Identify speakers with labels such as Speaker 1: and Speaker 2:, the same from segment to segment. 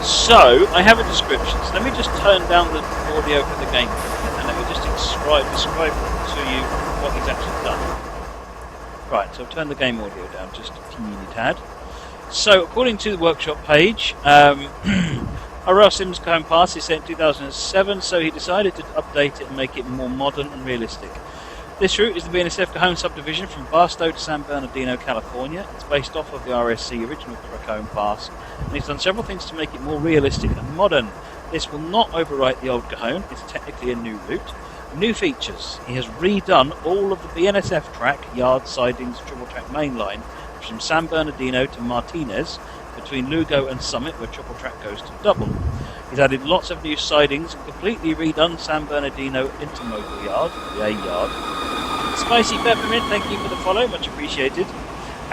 Speaker 1: So, I have a description. So let me just turn down the audio for the game and let me just describe to you what he's actually done. Right, so I've turned the game audio down just a teeny tad. So, according to the workshop page, R.L. Sims' Cajon Pass is set in 2007, so he decided to update it and make it more modern and realistic. This route is the BNSF Cajon subdivision from Barstow to San Bernardino, California. It's based off of the RSC original Cajon Pass, and he's done several things to make it more realistic and modern. This will not overwrite the old Cajon, it's technically a new route. New features. He has redone all of the BNSF track, yard, sidings, triple track main line from San Bernardino to Martinez, between Lugo and Summit, where triple track goes to double. He's added lots of new sidings and completely redone San Bernardino intermodal yard, the A yard. Spicy Peppermint, thank you for the follow, much appreciated.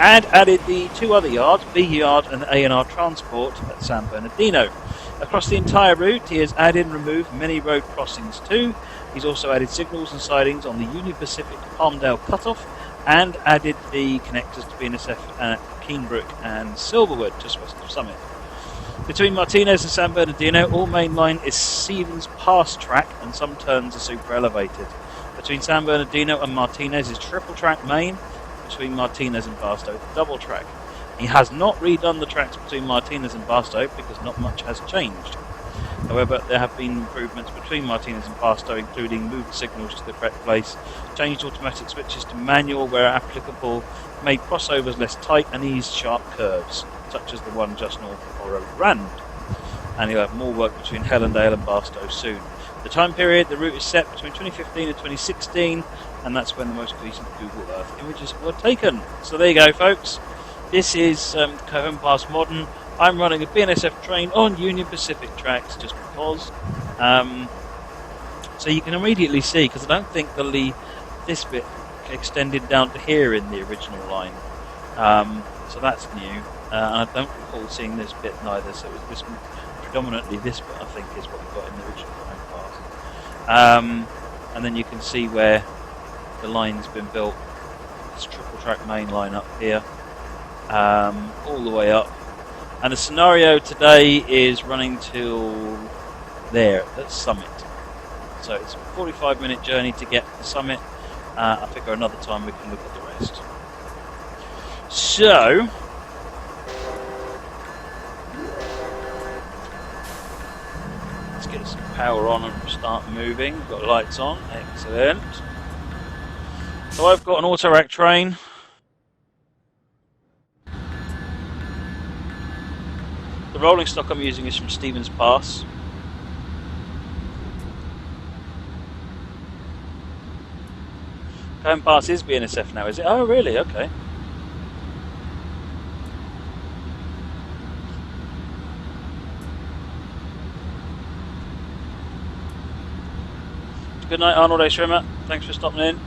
Speaker 1: And added the two other yards, B yard and A&R Transport at San Bernardino. Across the entire route, he has added and removed many road crossings too. He's also added signals and sidings on the Union Pacific Palmdale Cutoff and added the connectors to BNSF at Keenbrook and Silverwood, just west of Summit. Between Martinez and San Bernardino, all main line is Stevens Pass track and some turns are super elevated. Between San Bernardino and Martinez is triple track main, between Martinez and Barstow, double track. He has not redone the tracks between Martinez and Barstow because not much has changed. However, there have been improvements between Martinez and Barstow, including moved signals to the correct place, changed automatic switches to manual where applicable, made crossovers less tight and eased sharp curves, such as the one just north of Oro Rand. And he'll have more work between Helendale and Barstow soon. The time period, the route is set between 2015 and 2016, and that's when the most recent Google Earth images were taken. So there you go, folks. This is Cajon Pass Modern. I'm running a BNSF train on Union Pacific tracks just because. So you can immediately see, because I don't think this bit extended down to here in the original line. So that's new. And I don't recall seeing this bit neither, so it was this, predominantly this bit I think is what we got in the original Cajon Pass. And then you can see where the line's been built. This triple track main line up here. All the way up. And the scenario today is running till there, at Summit. So it's a 45-minute journey to get to the Summit. I figure another time we can look at the rest. So, let's get some power on and start moving. We've got lights on, excellent. So I've got an auto-rack train. The rolling stock I'm using is from Stevens Pass. Cajon Pass is BNSF now, is it? Oh, really? Okay. Good night, Arnold A. Schrimmer. Thanks for stopping in.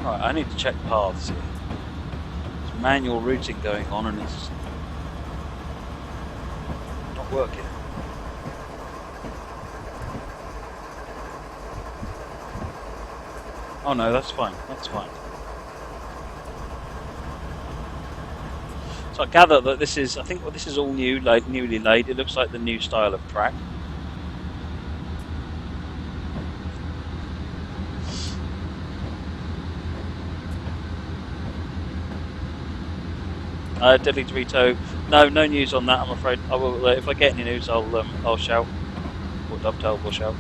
Speaker 1: Right, I need to check paths here. There's manual routing going on and it's not working. Oh no, that's fine, that's fine. So I gather that this is, I think this is all new, like newly laid. It looks like the new style of track. Deadly Dorito. No news on that. I'm afraid. I will. If I get any news, I'll shout. Or Dovetail will shout.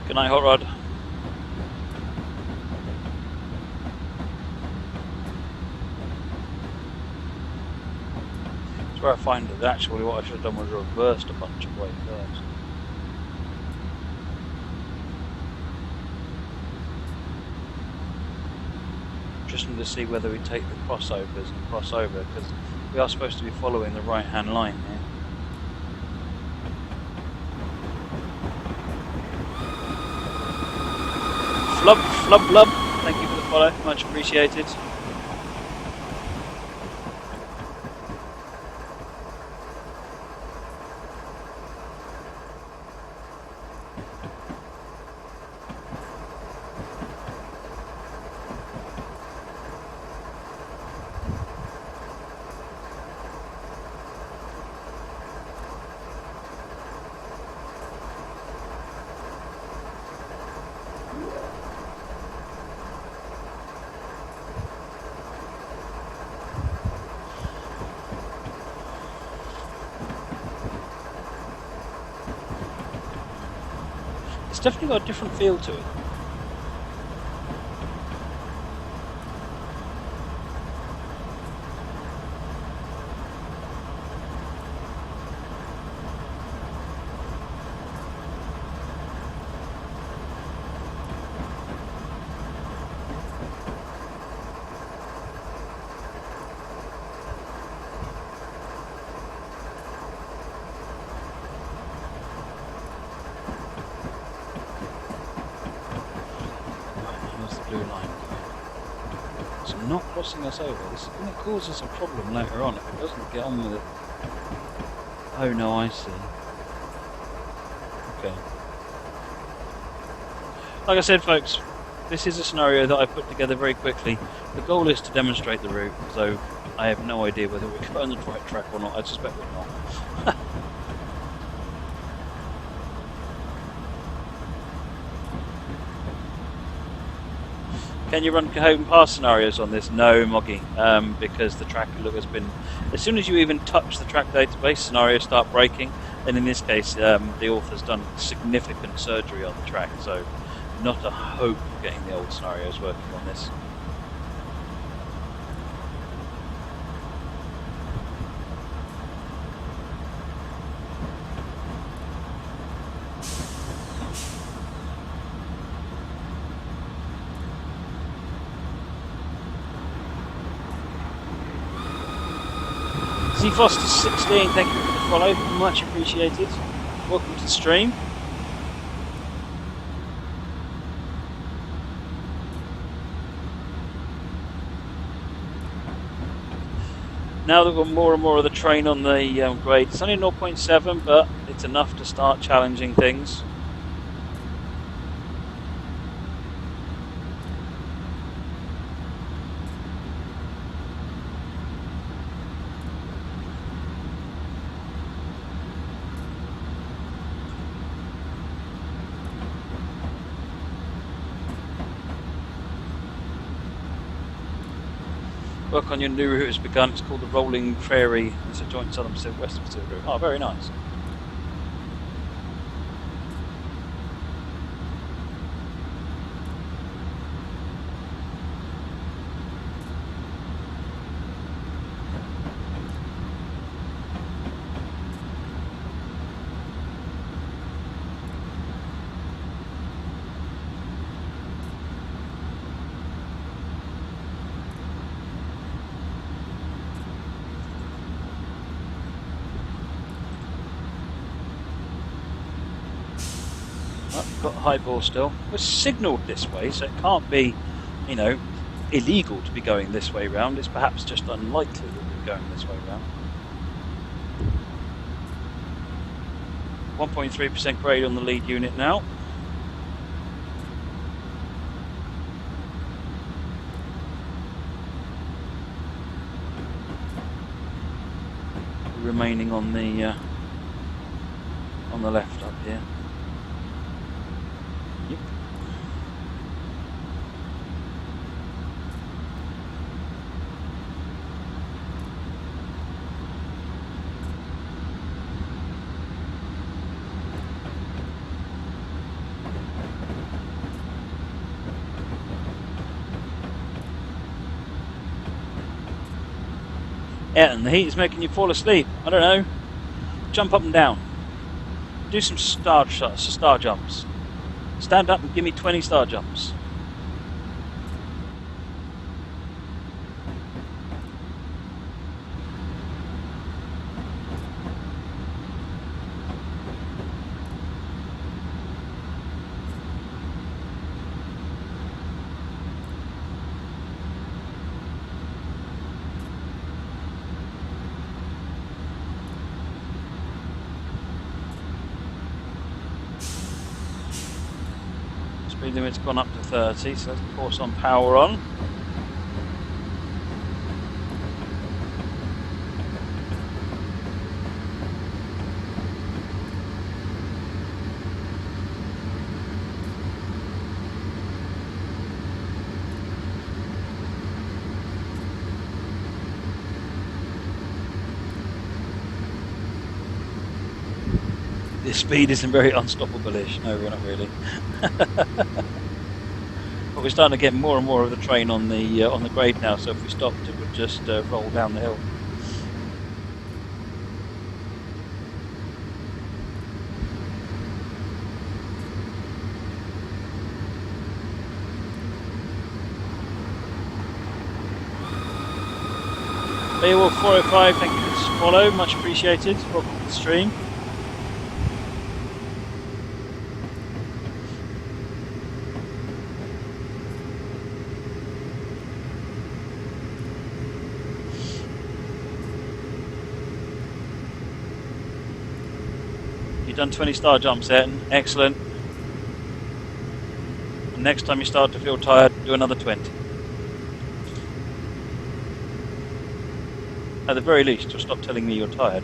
Speaker 1: Good night, Hot Rod. That's where I find that actually what I should have done was reversed a bunch of way first. just wanted to see whether we take the crossovers and cross over, because we are supposed to be following the right-hand line here. Flub, flub, blub. Thank you for the follow, much appreciated. It's definitely got a different feel to it. Not crossing us over. This is going to cause us a problem later on if it doesn't get on with it. Oh no, I see. Okay. Like I said, folks, this is a scenario that I put together very quickly. The goal is to demonstrate the route, so I have no idea whether we're going on the right track or not. I suspect we're not. Can you run Cajon Pass scenarios on this? No, Moggy, because the track has been... As soon as you even touch the track database, scenarios start breaking, and in this case, the author's done significant surgery on the track, so not a hope of getting the old scenarios working on this. Foster16, thank you for the follow, much appreciated. Welcome to the stream. Now that we've got more and more of the train on the grade, it's only 0.7, but it's enough to start challenging things. Work on your new route has begun. It's called the Rolling Prairie. It's a joint Southern Pacific Western Pacific route. Oh, very nice. Got high ball still. We're signalled this way, so it can't be, you know, illegal to be going this way round. It's perhaps just unlikely that we're going this way round. 1.3% grade on the lead unit now. Remaining on the left up here. Yep. Yeah, and the heat is making you fall asleep. I don't know. Jump up and down. Do some star jumps. Stand up and give me 20 star jumps. Speed limit's gone up to 30, so let's pour some power on. This speed isn't very unstoppable-ish. No, we're not really. But we're starting to get more and more of the train on the grade now. So if we stopped, it would just roll down the hill. Beowulf 405, thank you for the follow, much appreciated. Welcome to the stream. You've done 20 star jumps there, excellent. And next time you start to feel tired, do another 20. At the very least, you'll stop telling me you're tired.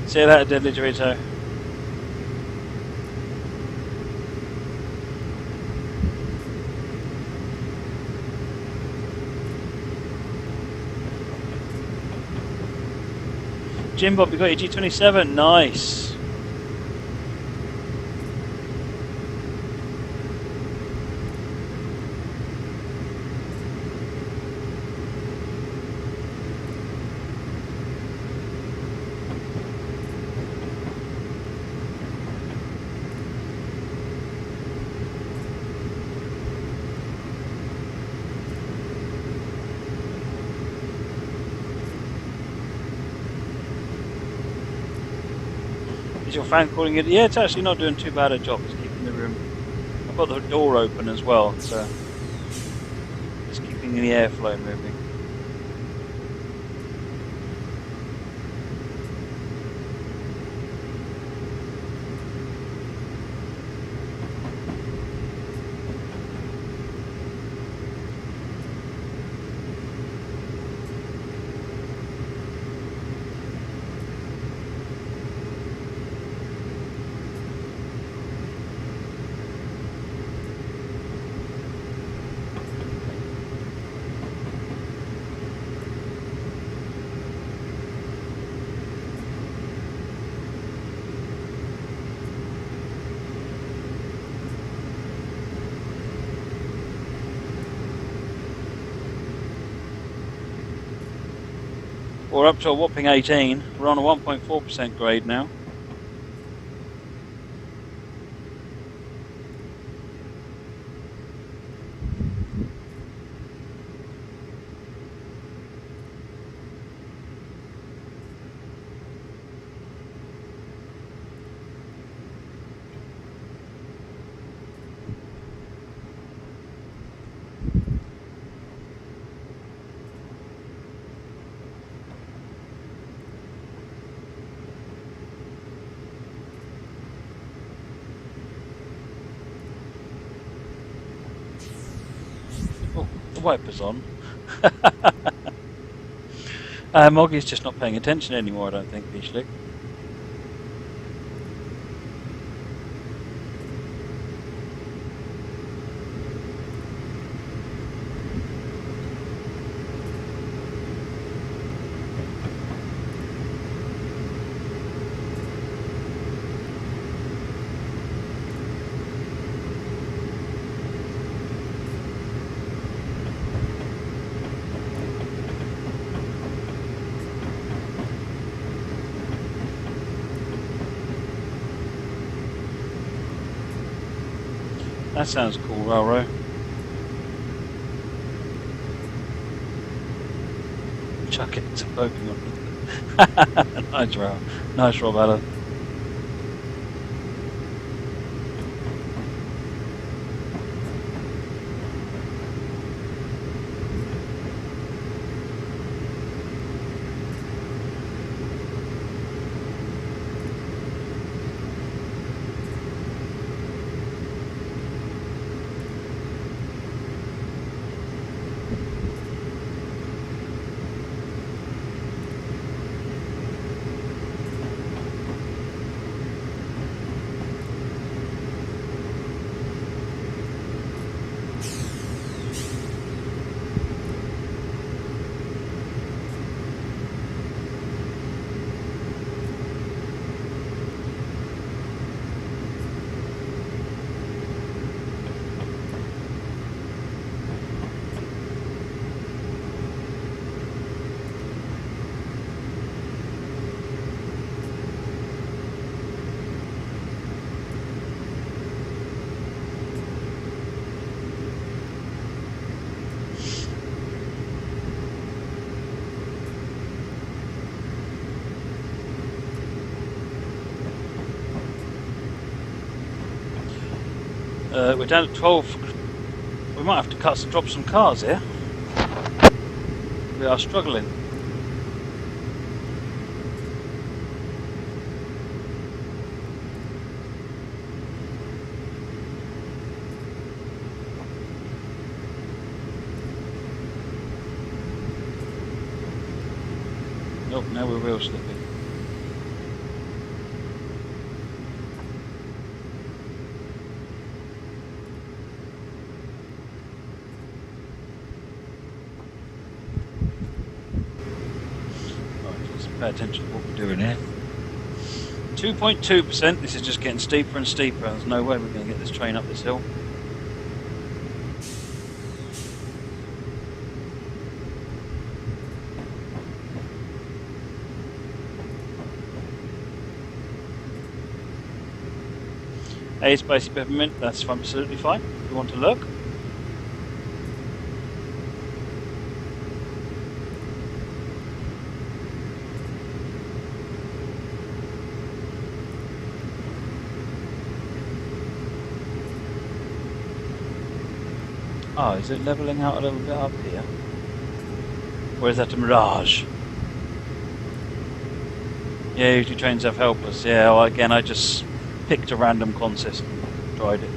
Speaker 1: See you later, Deadly Dorito. Jim Bob, you got your G27, nice. Is your fan calling it? Yeah, it's actually not doing too bad a job. It's keeping the room. I've got the door open as well, so it's keeping the airflow moving. We're up to a whopping 18. We're on a 1.4% grade now. The wipers on. Moggy's just not paying attention anymore, I don't think, Beachlick. That sounds cool, Roro. Chuck it to Pokemon. Nice, Rob. Nice, Rob Allen. We're down at 12. We might have to drop some cars here. We are struggling. Nope, now we're real slippy. Pay attention to what we're doing here. 2.2%. This is just getting steeper and steeper. There's no way we're going to get this train up this hill. Hey, Spicy Peppermint. That's absolutely fine. If you want to look. Oh, is it levelling out a little bit up here? Or is that a mirage? Yeah, usually trains have helpers. Yeah, well, again, I just picked a random consist and tried it.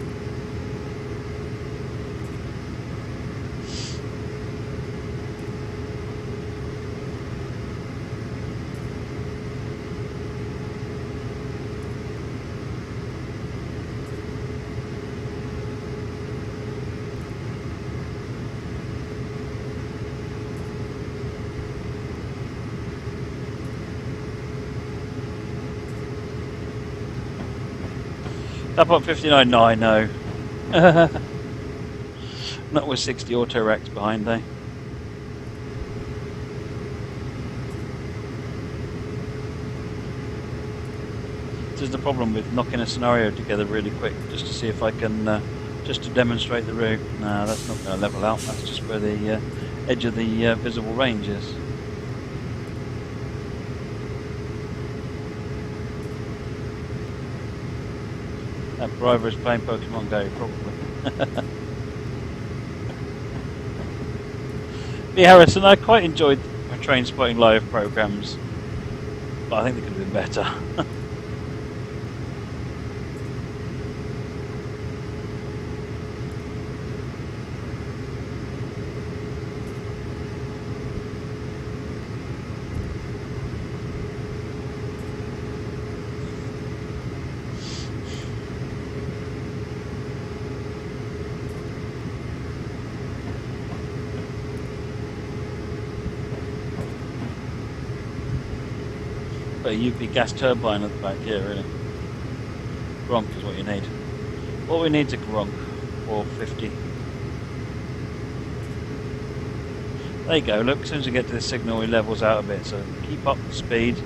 Speaker 1: Up on 59.9, no. Not with 60 auto racks behind, eh? This is the problem with knocking a scenario together really quick, just to see if I can, just to demonstrate the route. No, that's not going to level out, that's just where the edge of the visible range is. That driver is playing Pokemon Go, probably. Yeah, Harrison, I quite enjoyed my Train Spotting Live programs, but I think they could have been better. But a UP gas turbine at the back here, really. Gronk is what you need. What we need is a Gronk, 450. There you go, look, as soon as we get to this signal, it levels out a bit, so keep up the speed.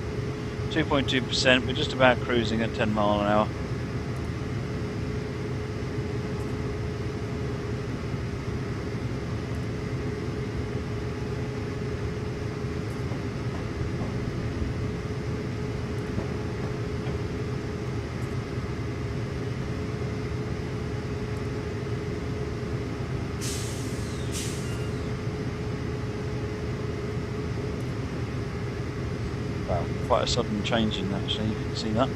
Speaker 1: 2.2%, we're just about cruising at 10 mile an hour. Wow, quite a sudden change in that, actually, you can see that.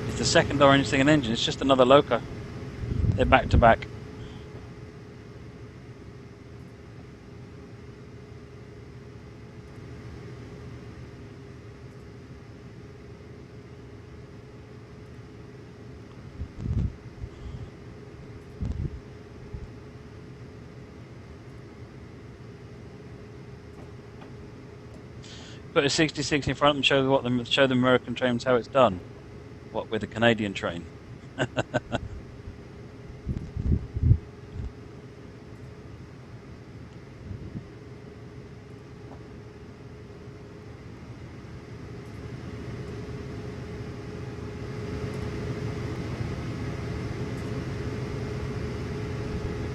Speaker 1: It's the second orange thing in engine, it's just another loco. They're back to back. Put a 66 in front and show the American trains how it's done. What, with a Canadian train?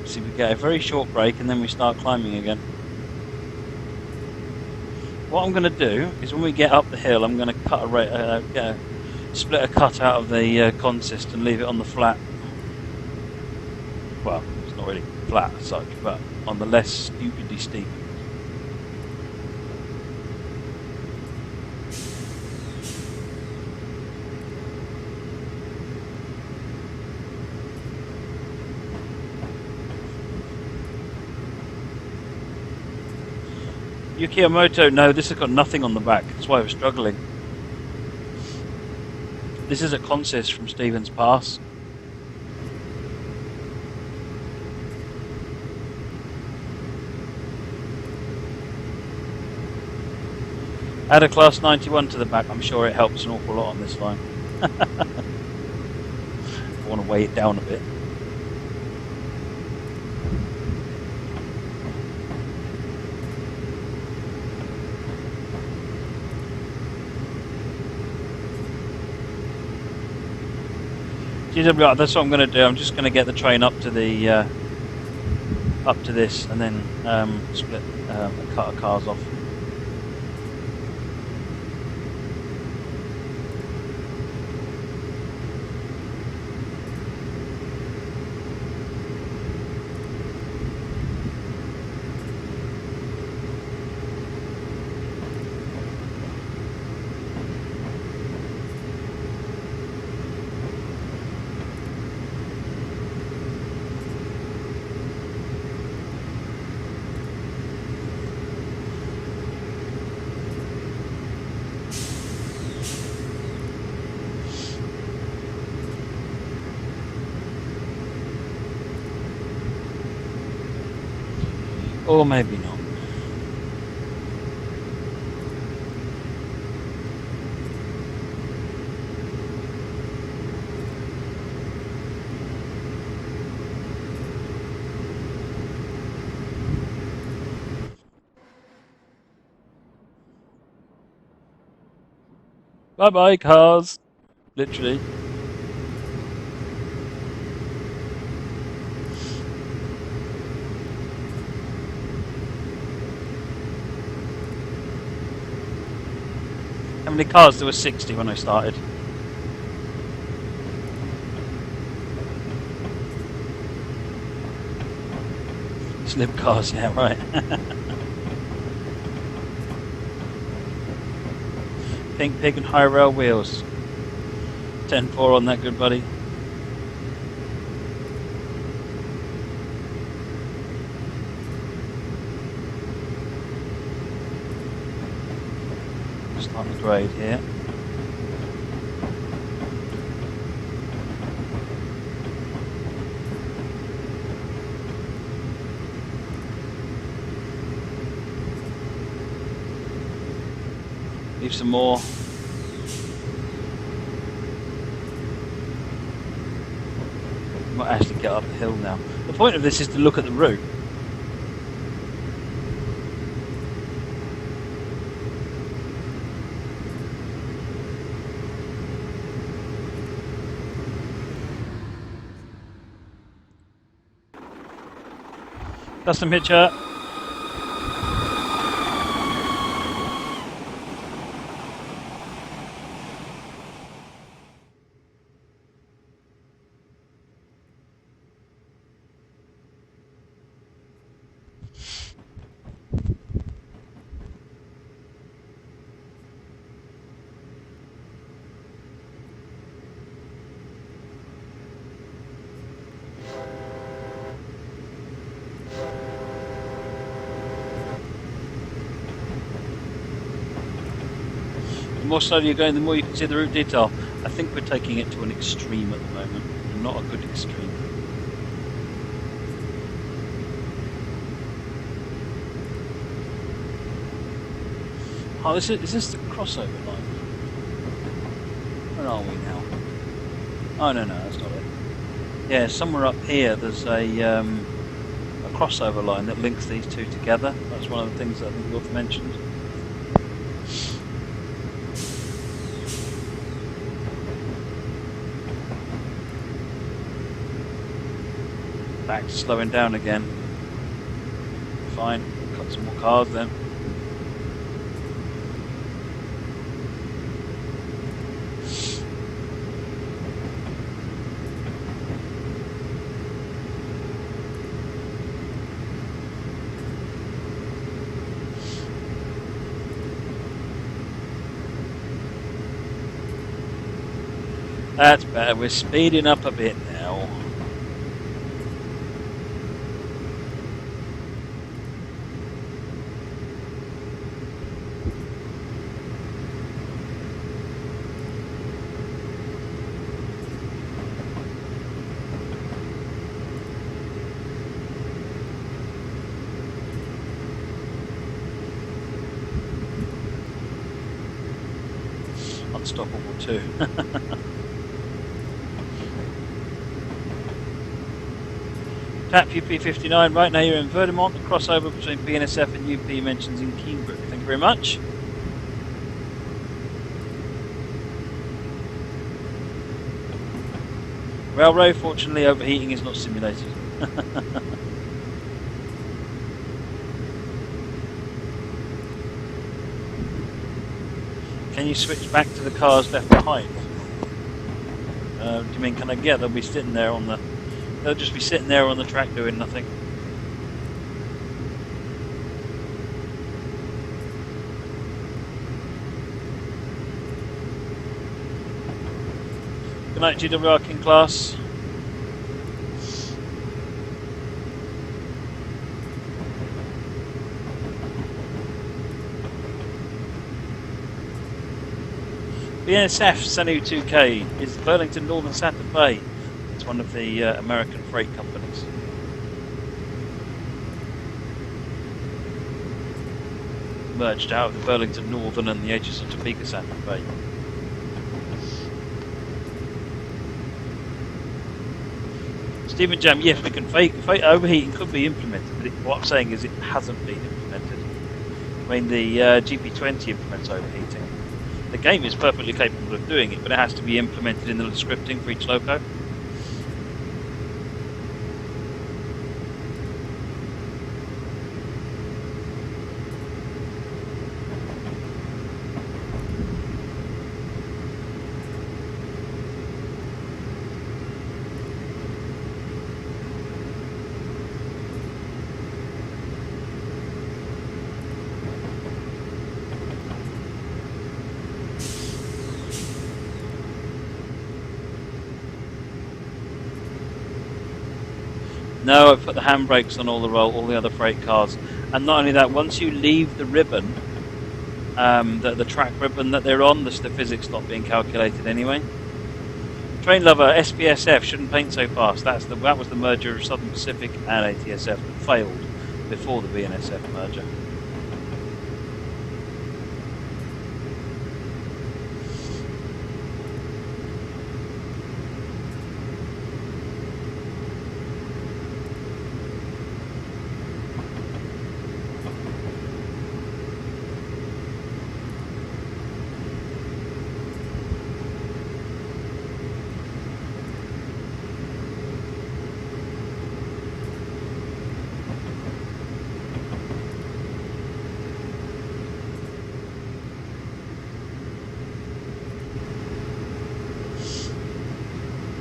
Speaker 1: See, we get a very short break and then we start climbing again. What I'm going to do is when we get up the hill, I'm going to cut split a cut out of the consist and leave it on the flat. Well, it's not really flat as such, but on the less stupidly steep. Yukiomoto, no, this has got nothing on the back. That's why I was struggling. This is a consist from Stevens Pass. Add a class 91 to the back. I'm sure it helps an awful lot on this line. I want to weigh it down a bit. GWR, that's what I'm going to do. I'm just going to get the train up to the up to this, and then split a cut of cars off. Or maybe not. Bye bye, cars. Literally. How many cars? There were 60 when I started. Slim cars, yeah, right. Pink pig and high rail wheels. 10-4 on that, good buddy. Start the grade here. Leave some more. Might actually get up the hill now. The point of this is to look at the route. Custom picture. The more slowly you're going, the more you can see the route detail. I think we're taking it to an extreme at the moment, and not a good extreme. Oh, is this the crossover line? Where are we now? Oh, no, that's not it. Yeah, somewhere up here there's a crossover line that links these two together. That's one of the things that I think Wolf mentioned. Back to slowing down again. Fine, cut some more cars then. That's better, we're speeding up a bit now. Unstoppable too. Tap UP59, right now you're in Verdemont, the crossover between BNSF and UP mentions in Keenbrook. Thank you very much. Railroad, fortunately overheating is not simulated. Can you switch back to the cars left behind? Do you mean, can I get, they'll be sitting there on the... They'll just be sitting there on the track doing nothing. Good night, GWR King class. BNSF Sanu 2K is Burlington Northern Santa Fe. It's one of the American freight companies. Merged out of the Burlington Northern and the edges of Topeka Santa Fe. Stephen Jam, yes, we can fake overheating could be implemented, but what I'm saying is it hasn't been implemented. I mean, the GP20 implements overheating. The game is perfectly capable of doing it, but it has to be implemented in the scripting for each loco. No, I put the handbrakes on all the other freight cars, and not only that, once you leave the ribbon, the track ribbon that they're on, the physics stop being calculated anyway. Train lover, SPSF shouldn't paint so fast. That was the merger of Southern Pacific and ATSF that failed before the BNSF merger.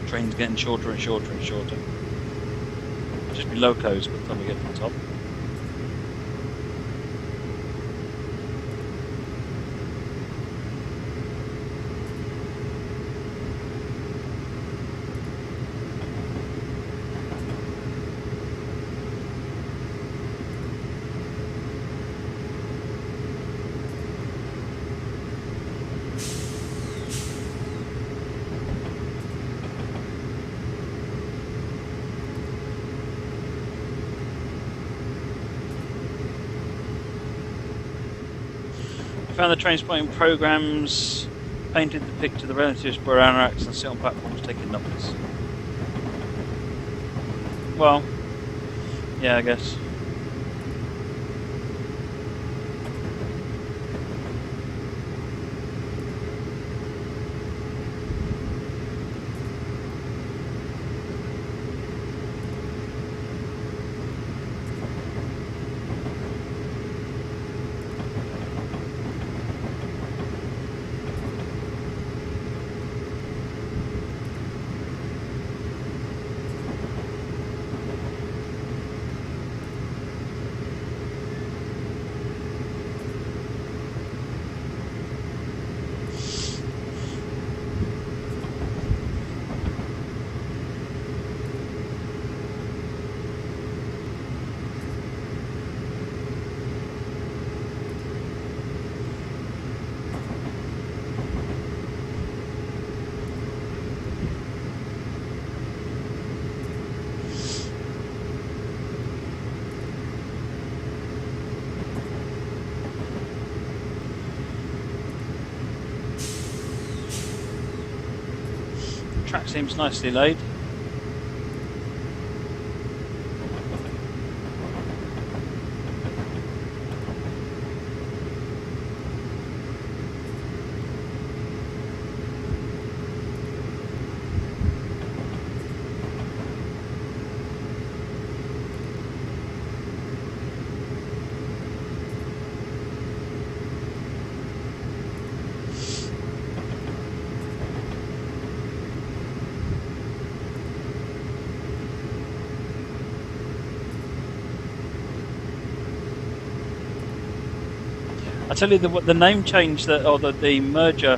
Speaker 1: Train's getting shorter and shorter and shorter. Just be locos by the time we get to the top. Found the train spotting programs, painted the picture, the relatives were anoraks and sit on platforms taking numbers. Well, yeah, I guess. Track seems nicely laid. I tell you, the name change that, or the merger,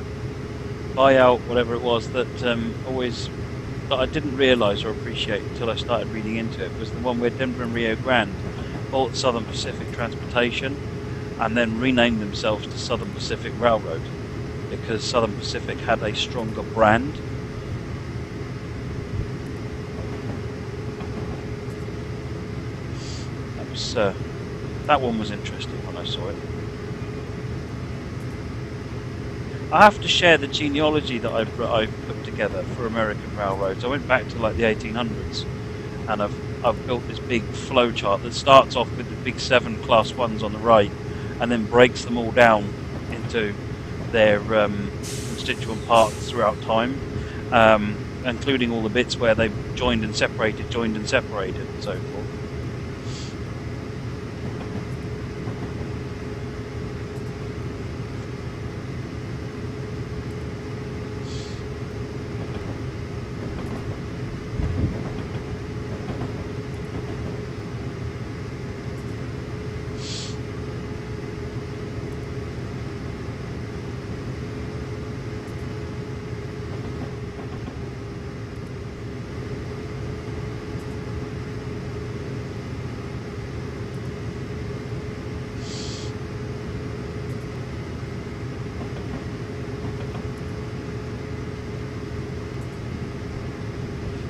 Speaker 1: buyout, whatever it was, that that I didn't realise or appreciate until I started reading into it, was the one where Denver and Rio Grande bought Southern Pacific Transportation and then renamed themselves to Southern Pacific Railroad because Southern Pacific had a stronger brand. That one was interesting when I saw it. I have to share the genealogy that I've put together for American railroads. I went back to like the 1800s, and I've built this big flow chart that starts off with the big 7 class 1s on the right, and then breaks them all down into their constituent parts throughout time, including all the bits where they've joined and separated, and so forth.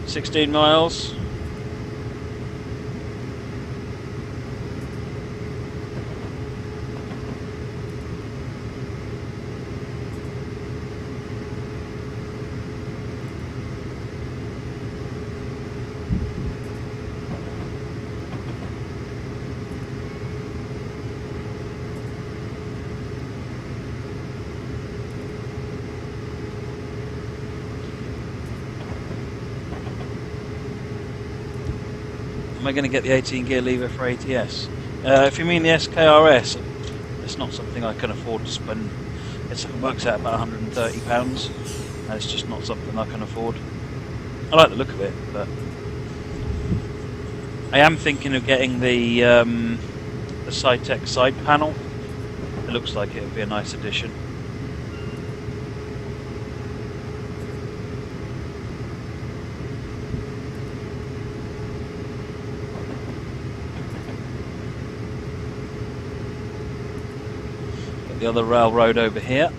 Speaker 1: $16 miles. Am I going to get the 18 gear lever for ATS? If you mean the SKRS, it's not something I can afford to spend. It works out about £130, and it's just not something I can afford. I like the look of it, but I am thinking of getting the Cytec side panel. It looks like it would be a nice addition. The other railroad over here.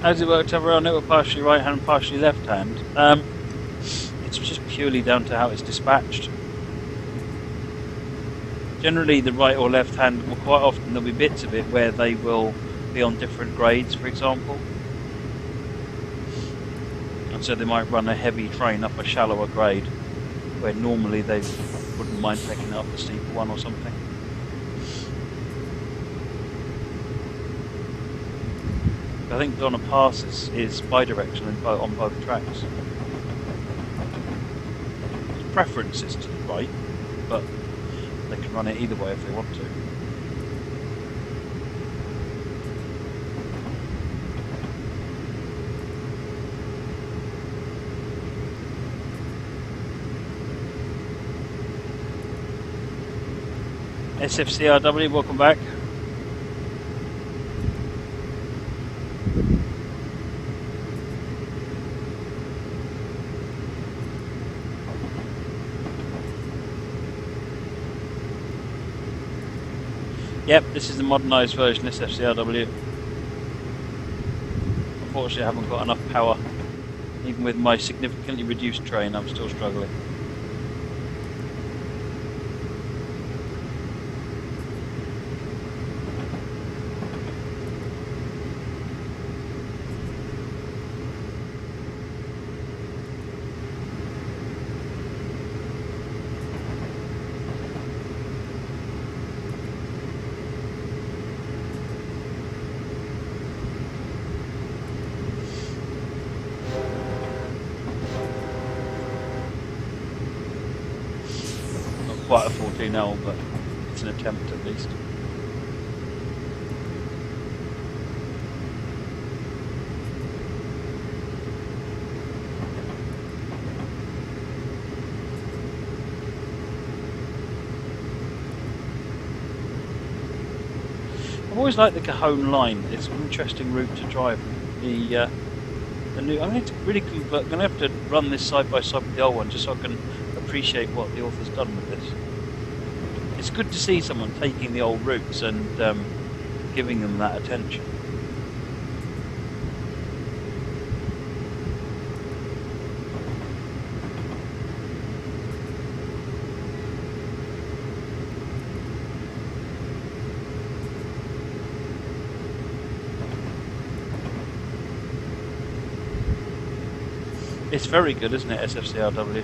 Speaker 1: How's it worked over on it? We're partially right hand, partially left hand. It's just purely down to how it's dispatched. Generally, the right or left hand, well, quite often there'll be bits of it where they will be on different grades, for example. And so they might run a heavy train up a shallower grade, where normally they wouldn't mind taking it up a steeper one or something. I think Cajon Pass is bi-directional on both tracks. Preference is to the right, but they can run it either way if they want to. SFCRW, welcome back. Yep, this is the modernised version, SFCRW. Unfortunately, I haven't got enough power. Even with my significantly reduced train, I'm still struggling. Quite a 14L, but it's an attempt at least. I've always liked the Cajon line. It's an interesting route to drive. The new. I need to really convert. I'm going to have to run this side by side with the old one, just so I can appreciate what the author's done with this. It's good to see someone taking the old routes and giving them that attention. It's very good, isn't it, SFCRW?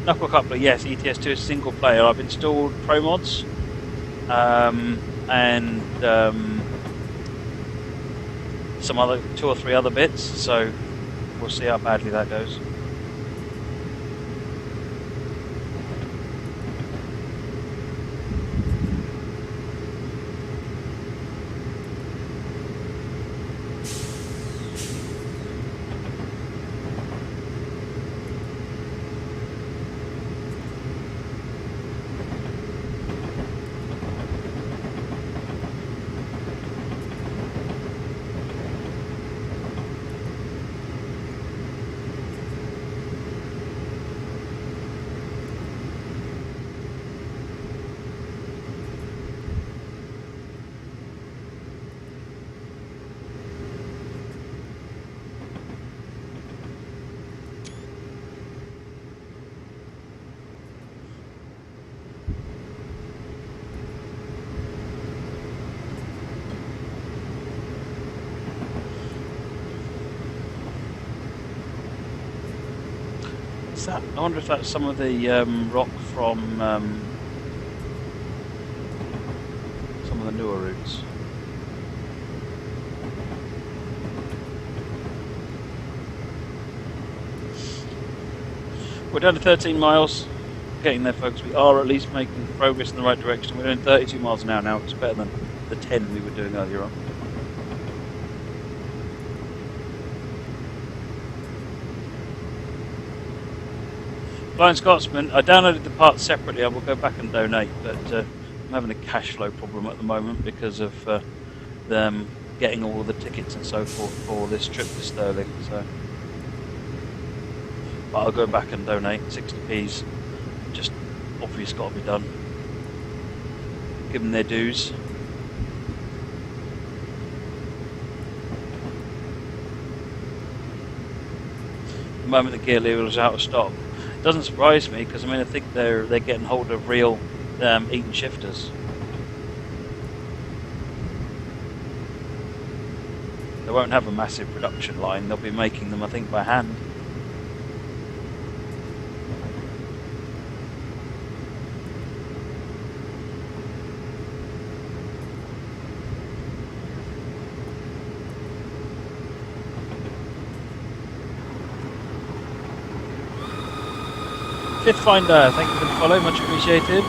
Speaker 1: Knuckle Coupler, yes, ETS2 is single player. I've installed Pro Mods and some other 2 or 3 other bits, so we'll see how badly that goes. I wonder if that's some of the rock from some of the newer routes. We're down to 13 miles. Getting there, folks. We are at least making progress in the right direction. We're doing 32 miles an hour now. It's better than the 10 we were doing earlier on. Blind Scotsman, I downloaded the parts separately. I will go back and donate, but I'm having a cash flow problem at the moment because of them getting all of the tickets and so forth for this trip to Stirling. So, but I'll go back and donate 60p's. Just obvious got to be done. Give them their dues. The moment the gear lever is out of stock, it doesn't surprise me, because I mean I think they're getting hold of real Eaton shifters. They won't have a massive production line. They'll be making them, I think, by hand. Fifth Finder, thank you for the follow, much appreciated.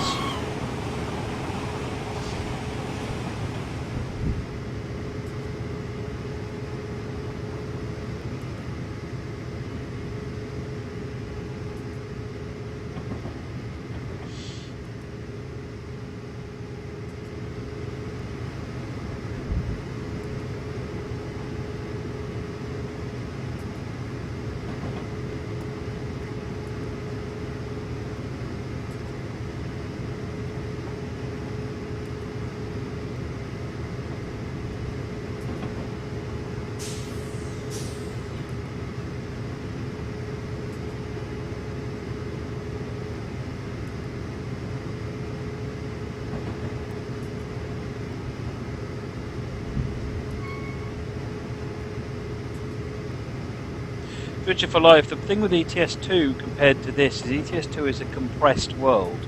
Speaker 1: Future for Life, the thing with ETS2 compared to this is ETS2 is a compressed world.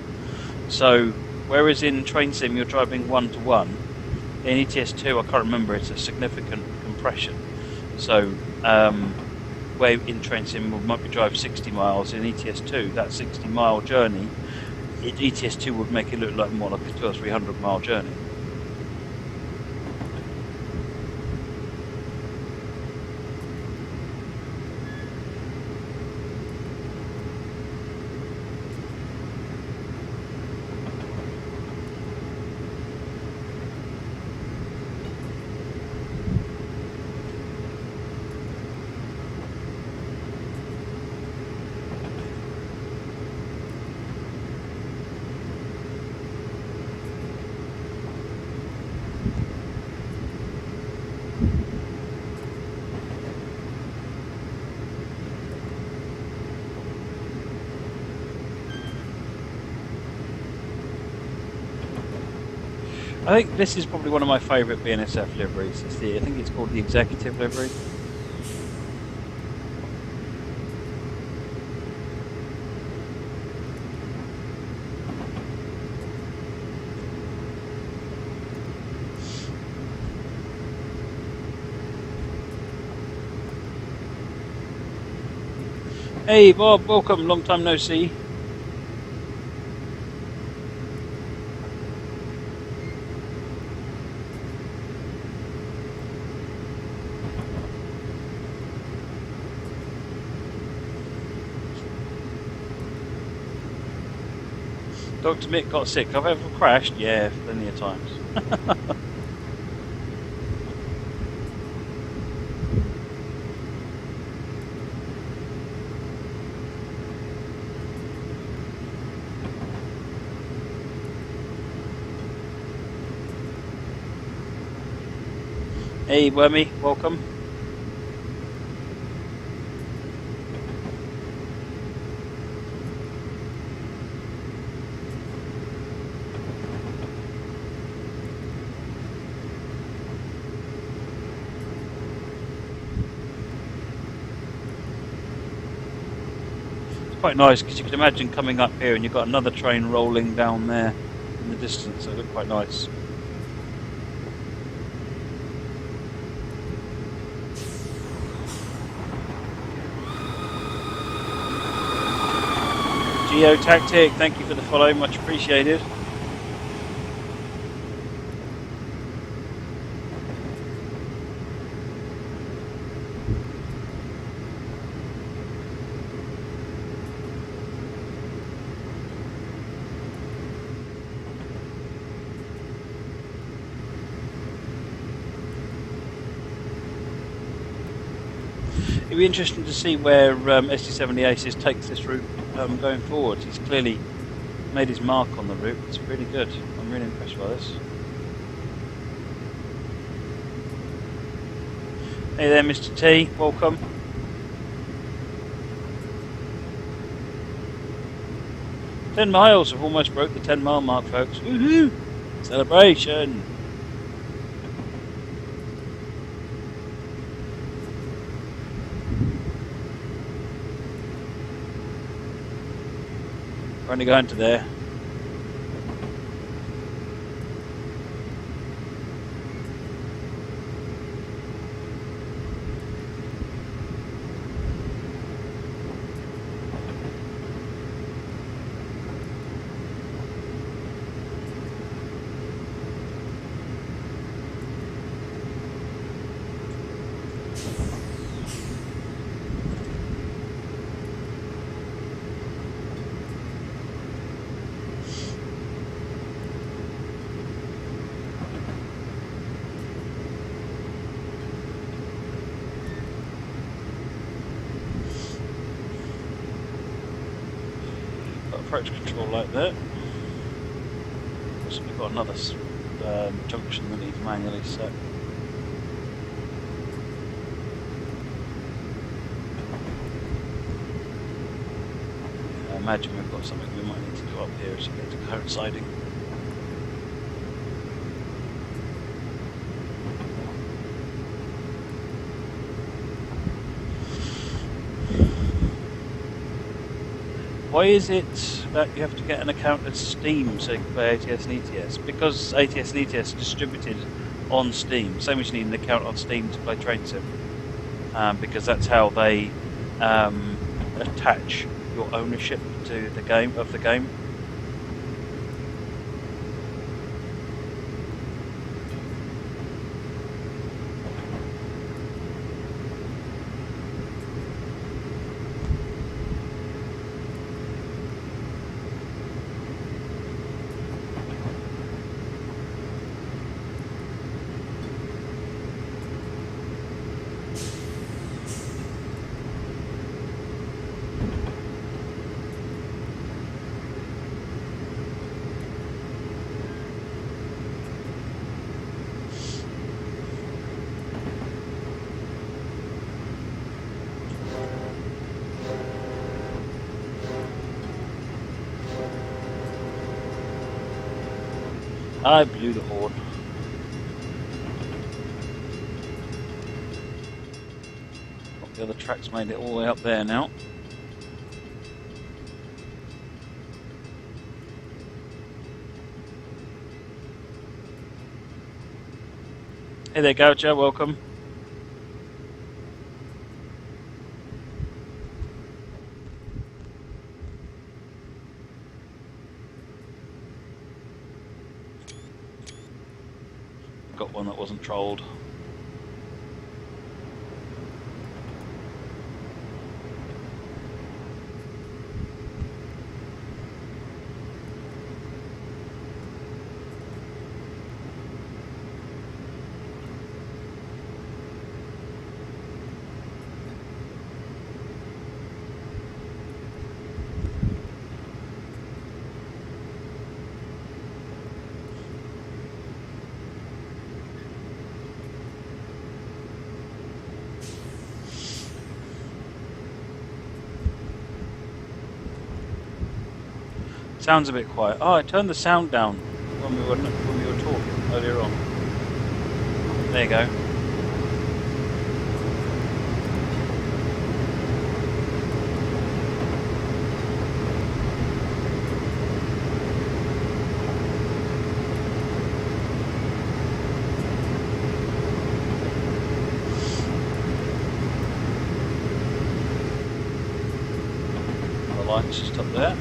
Speaker 1: So, whereas in Train Sim you're driving 1-to-1, in ETS2, I can't remember, it's a significant compression. So, where in Train Sim we might be driving 60 miles, in ETS2, that 60-mile journey, ETS2 would make it look like more like a 200 or 300 mile journey. I think this is probably one of my favourite BNSF liveries. I think it's called the Executive livery. Hey Bob, welcome, long time no see. Dr. Mick got sick. Have I ever crashed? Yeah, plenty of times. Hey Wormy, welcome. Quite nice, because you can imagine coming up here and you've got another train rolling down there in the distance, so it looked quite nice. Geotactic, thank you for the follow, much appreciated. It'd be interesting to see where SD70 Aces takes this route going forward. He's clearly made his mark on the route. It's really good. I'm really impressed by this. Hey there, Mr. T. Welcome. "10 miles. I've almost broke the 10-mile mark, folks. Woohoo! Celebration!" We're only going to there. Approach control like that. So we've got another junction that needs manually set. I imagine we've got something we might need to do up here as we get to Cajon siding. Why is it that you have to get an account of Steam so you can play ATS and ETS? Because ATS and ETS are distributed on Steam. Same as you need an account on Steam to play Train Sim. Because that's how they attach your ownership to the game of the game. I blew the horn. The other track's made it all the way up there now. Hey there, Goucher, welcome. Got one that wasn't trolled. Sounds a bit quiet. Oh, I turned the sound down when we were talking earlier on. There you go. The light's just up there.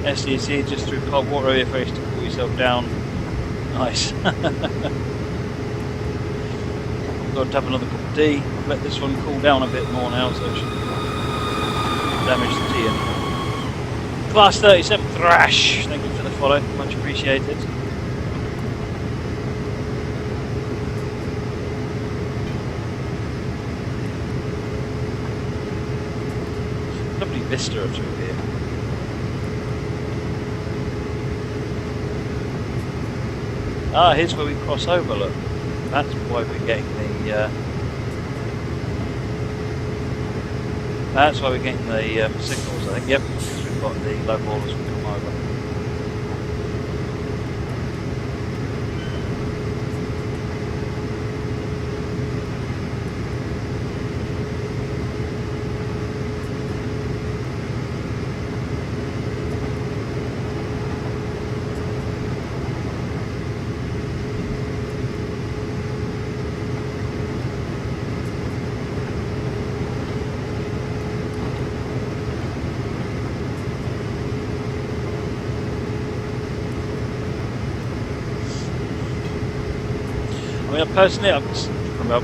Speaker 1: SDC just threw cold water over your face to cool yourself down. Nice. Got to have another cup of tea. Let this one cool down a bit more now, so it shouldn't damage the tea anymore. Class 37 Thrash, thank you for the follow, much appreciated. Lovely vista through here. Ah, here's where we cross over, look. That's why we're getting the signals, I think. Yep, because we've got the low haulers will come over. I mean, personally, I'm just talking about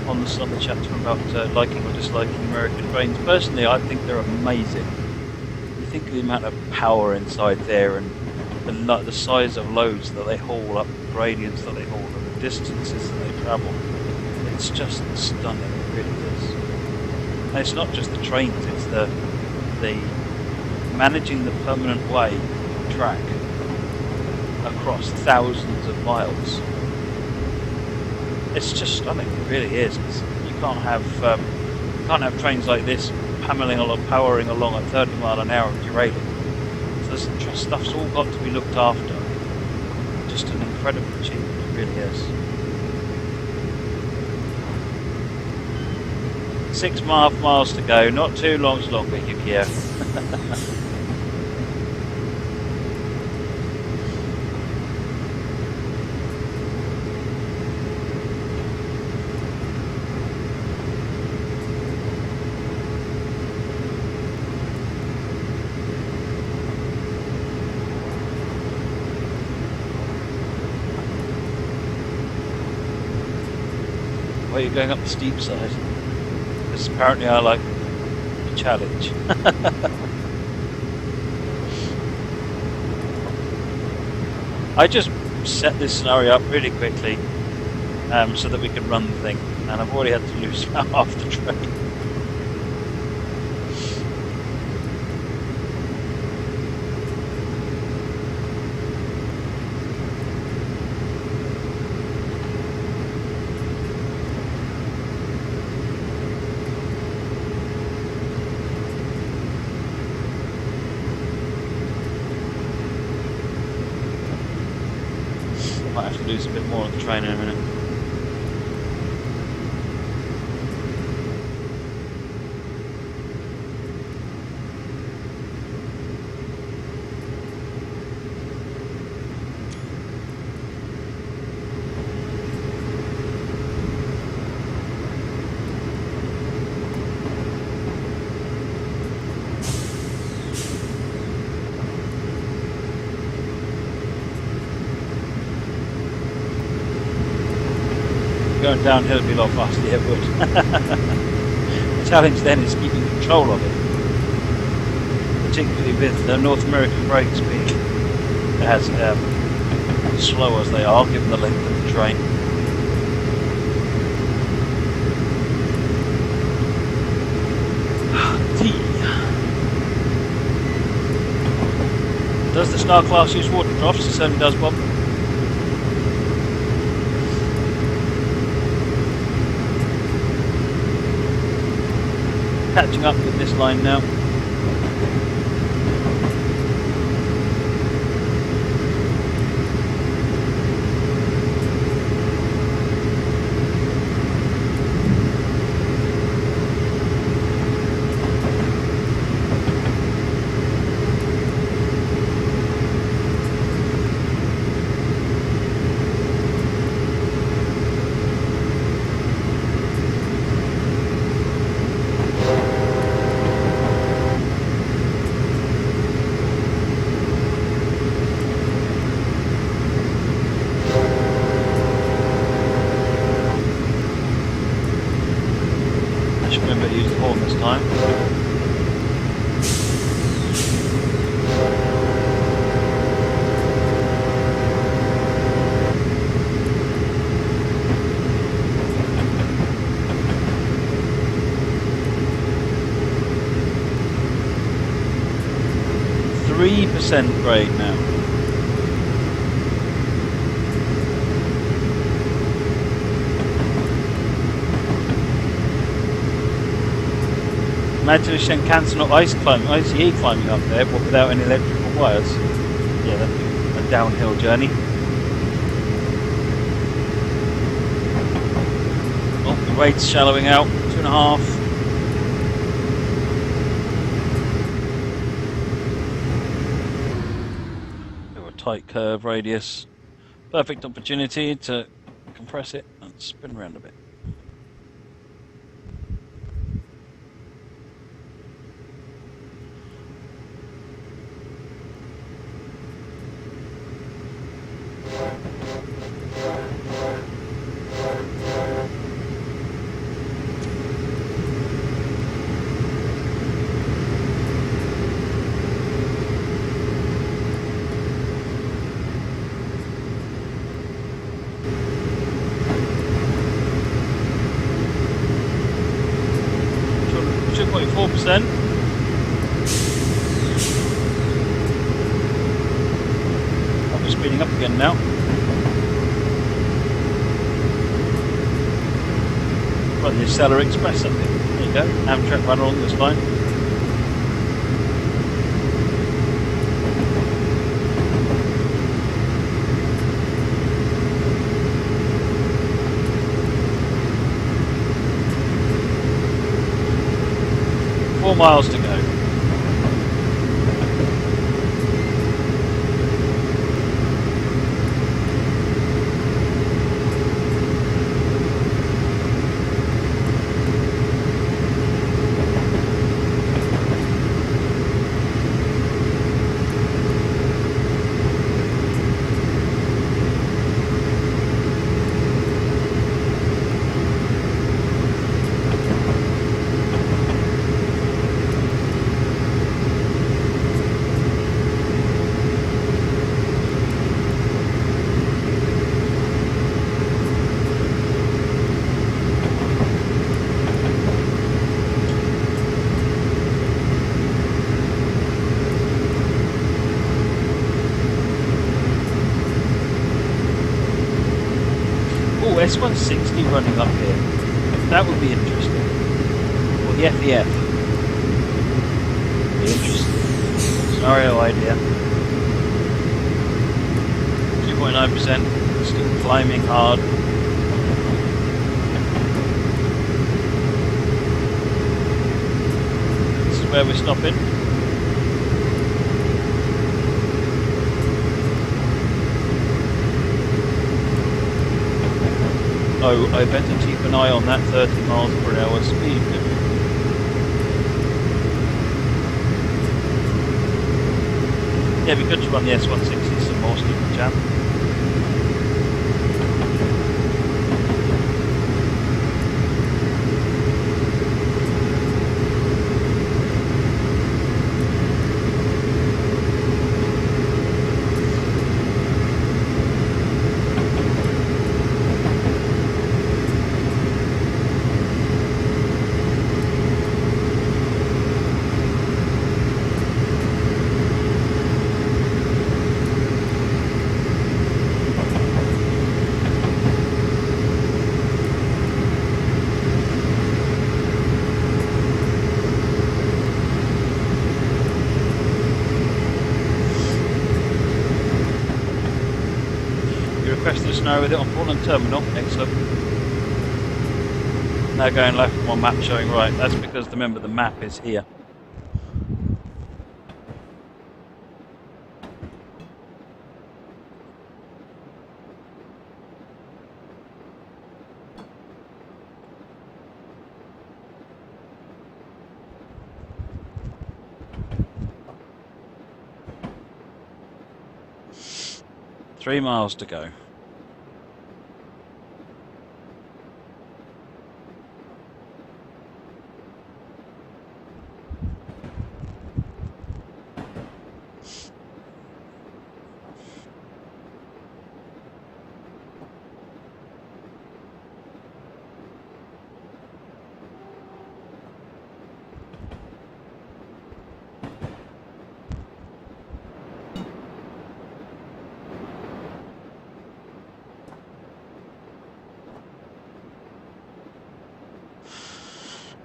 Speaker 1: on the chat about liking or disliking American trains. Personally, I think they're amazing. You think of the amount of power inside there and the size of loads that they haul up, the gradients that they haul, and the distances that they travel. It's just stunning, it really is. And it's not just the trains; it's the managing the permanent way track across thousands of miles. It's just stunning. It really is. You can't have trains like this powering along at 30 mile an hour and derailing. So this stuff's all got to be looked after. Just an incredible achievement. It really is. 6.5 miles to go. Not too long longer, Yukio. Why are you going up the steep side? Because apparently I like the challenge. I just set this scenario up really quickly so that we can run the thing, and I've already had to lose about half the train. Might have to lose a bit more of the train in a minute. Going downhill would be a lot faster, yeah, it would. The challenge then is keeping control of it, particularly with the North American brakes being as slow as they are, given the length of the train. Does the Star class use water troughs? It certainly does, Bob. Catching up with this line now. 3% grade now. Imagine a Shinkansen or ICE climbing up there, but without any electrical wires. Yeah, that'd be a downhill journey. Oh, the rate's shallowing out, 2.5. Bit of a tight curve radius. Perfect opportunity to compress it and spin around a bit. Percent. I'm speeding up again now. Run the Stellar Express up here. There you go. Amtrak runner on this line. Miles to go. S160 running up here. That would be interesting. Or the FEF. Be interesting. Scenario idea. 2.9%. Still climbing hard. This is where we're stopping. Oh, I better keep an eye on that 30 miles per hour speed limit. Yeah, it'd be good to run the S160 some more, stupid chap. Requested snow with it on Portland Terminal. Excellent. Now going left on my map showing right. That's because remember the map is here. Three miles to go.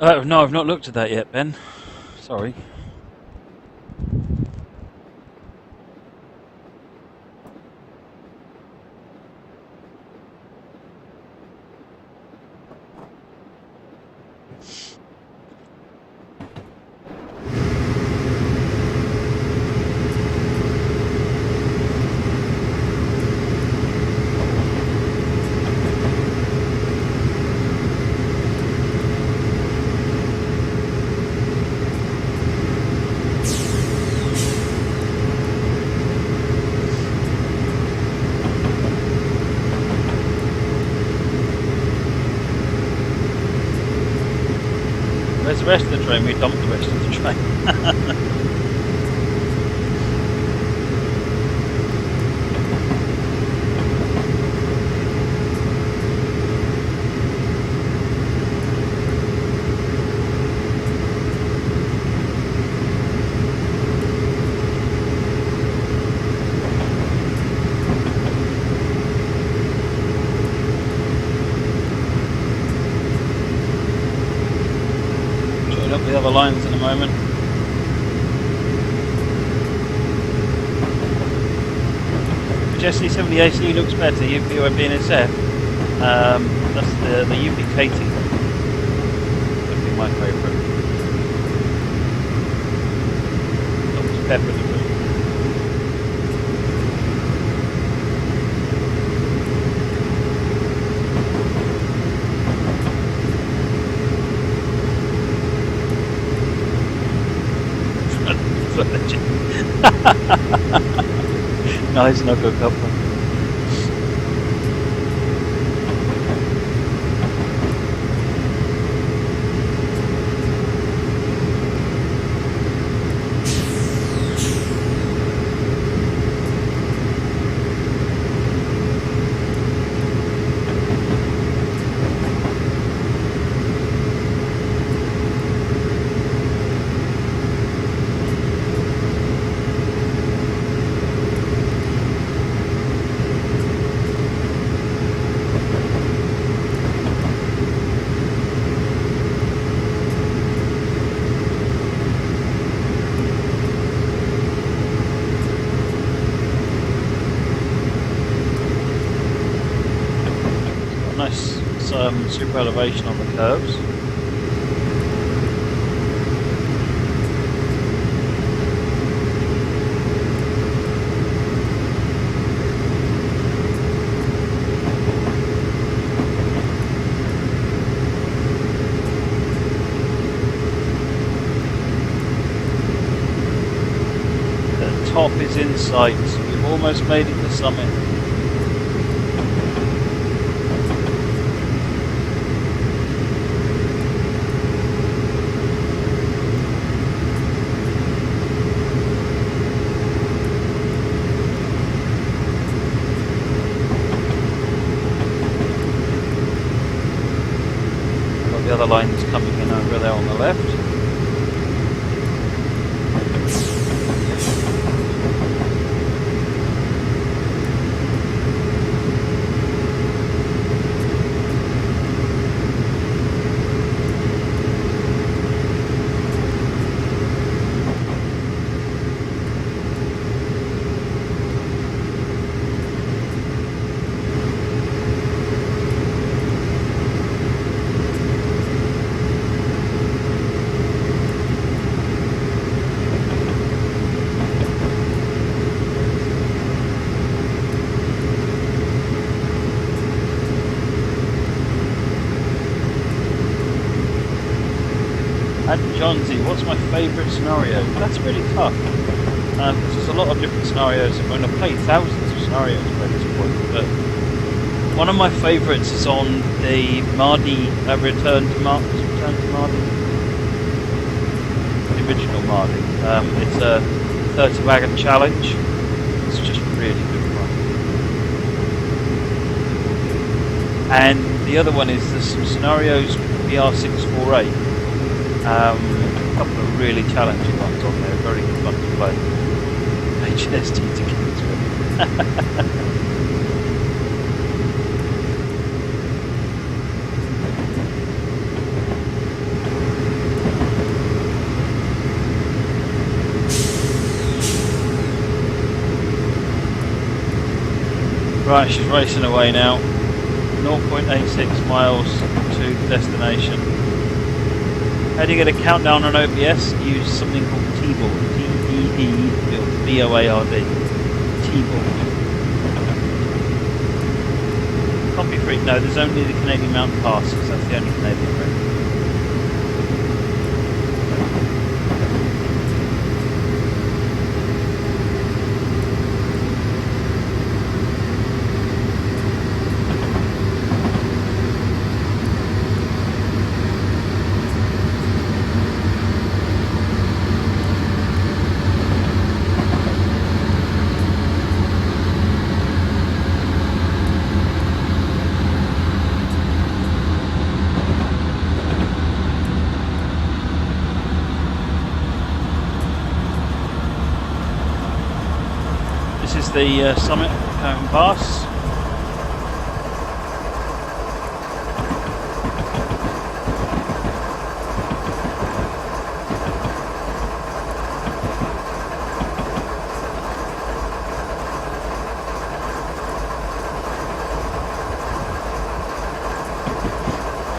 Speaker 1: Oh, no, I've not looked at that yet, Ben. Sorry. Where's the rest of the train? We dumped the rest of the train. Up the other lines in a moment. Jesse, some of the AC looks better. You at BNSF. That's the uplifting. Would be my favourite. Dr. Pepper the blue. Nice knuckle couple. Nice super elevation on the curves. The top is in sight. We've almost made it to the summit. The other lines coming in over there on the left. And John Z, what's my favourite scenario? That's really tough. Because there's a lot of different scenarios. I'm going to play thousands of scenarios by this point. But one of my favourites is on the Mardi Return to Mardi. The original Mardi. It's a 30 wagon challenge. It's just really good fun. And the other one is there's some scenarios BR648. A couple of really challenging ones on there, very good fun to play. HST to Kingswood. Right, she's racing away now. 0.86 miles to destination. How do you get a countdown on OBS? Use something called T-board. T-E-E-B-O-A-R-D. T-board. Copy free. No, there's only the Canadian Mountain Passes. That's the only Canadian route. The summit of Cajon Pass.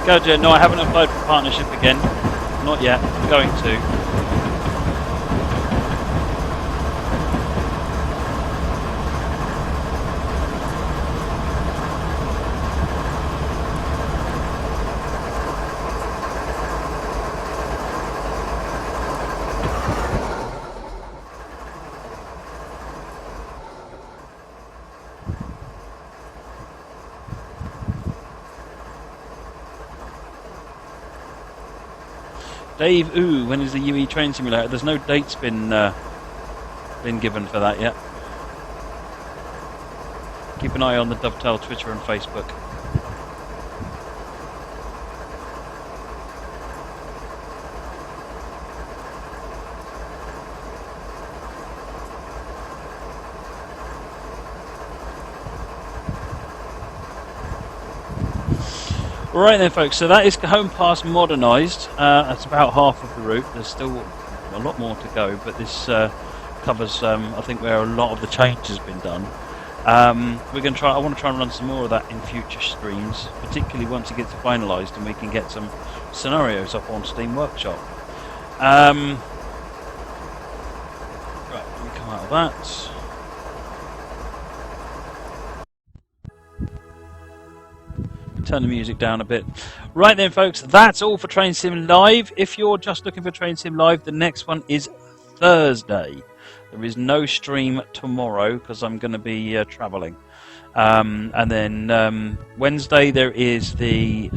Speaker 1: Cajon, no, I haven't applied for partnership again. Not yet. I'm going to. Dave, when is the UE Train Simulator? There's no dates been given for that yet. Keep an eye on the Dovetail Twitter and Facebook. Right then, folks, so that is Cajon Pass Modernised. That's about half of the route. There's still a lot more to go, but this covers, I think, where a lot of the change has been done. We're going to try. I want to try and run some more of that in future streams, particularly once it gets finalised and we can get some scenarios up on Steam Workshop. Right, let me come out of that. Turn the music down a bit. Right then, folks, that's all for Train Sim Live. If you're just looking for Train Sim Live, the next one is Thursday. There is no stream tomorrow because I'm going to be travelling. And then Wednesday there is the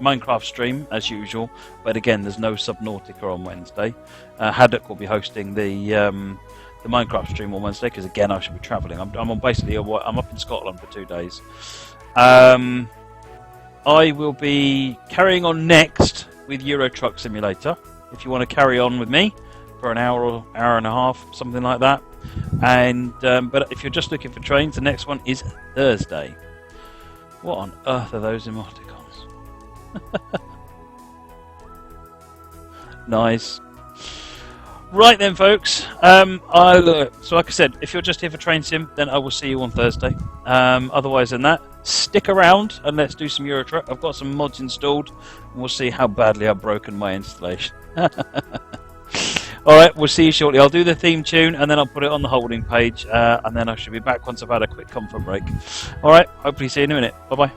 Speaker 1: Minecraft stream as usual, but again there's no Subnautica on Wednesday. Haddock will be hosting the Minecraft stream on Wednesday because again I should be travelling. I'm on basically I'm up in Scotland for 2 days. I will be carrying on next with Euro Truck Simulator. If you want to carry on with me for an hour or hour and a half, something like that. And but if you're just looking for trains, the next one is Thursday. What on earth are those emoticons? Nice. Right then, folks. So like I said, if you're just here for Train Sim, then I will see you on Thursday. Otherwise than that, stick around and let's do some Euro Truck. I've got some mods installed, and we'll see how badly I've broken my installation. Alright, we'll see you shortly. I'll do the theme tune, and then I'll put it on the holding page, and then I should be back once I've had a quick comfort break. Alright, hopefully see you in a minute. Bye-bye.